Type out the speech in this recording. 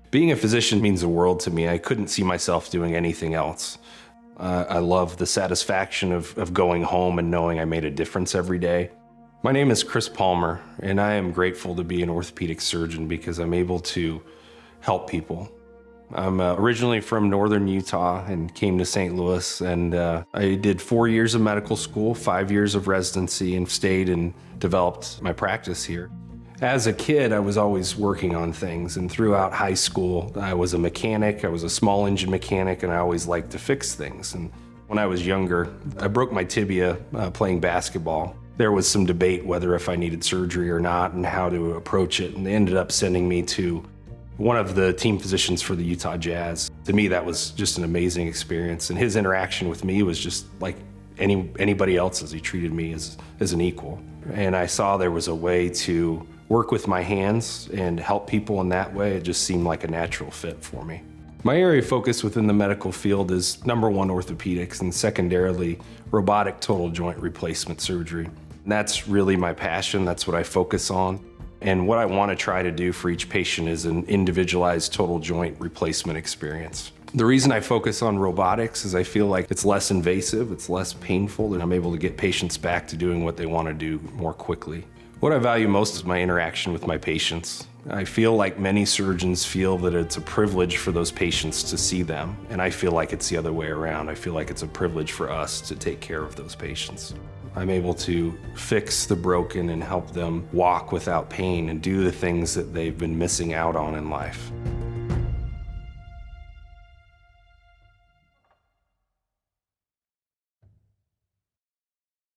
Being a physician means the world to me. I couldn't see myself doing anything else. I love the satisfaction of going home and knowing I made a difference every day. My name is Chris Palmer, and I am grateful to be an orthopedic surgeon because I'm able to help people. I'm originally from northern Utah and came to St. Louis, and I did 4 years of medical school, 5 years of residency, and stayed and developed my practice here. As a kid, I was always working on things, and throughout high school, I was a mechanic. I was a small engine mechanic, and I always liked to fix things. And when I was younger, I broke my tibia playing basketball. There was some debate whether if I needed surgery or not and how to approach it, and they ended up sending me to one of the team physicians for the Utah Jazz. To me, that was just an amazing experience, and his interaction with me was just like anybody else's. He treated me as an equal. And I saw there was a way to work with my hands and help people in that way. It just seemed like a natural fit for me. My area of focus within the medical field is number one, orthopedics, and secondarily, robotic total joint replacement surgery. And that's really my passion. That's what I focus on. And what I want to try to do for each patient is an individualized total joint replacement experience. The reason I focus on robotics is I feel like it's less invasive, it's less painful, and I'm able to get patients back to doing what they want to do more quickly. What I value most is my interaction with my patients. I feel like many surgeons feel that it's a privilege for those patients to see them, and I feel like it's the other way around. I feel like it's a privilege for us to take care of those patients. I'm able to fix the broken and help them walk without pain and do the things that they've been missing out on in life.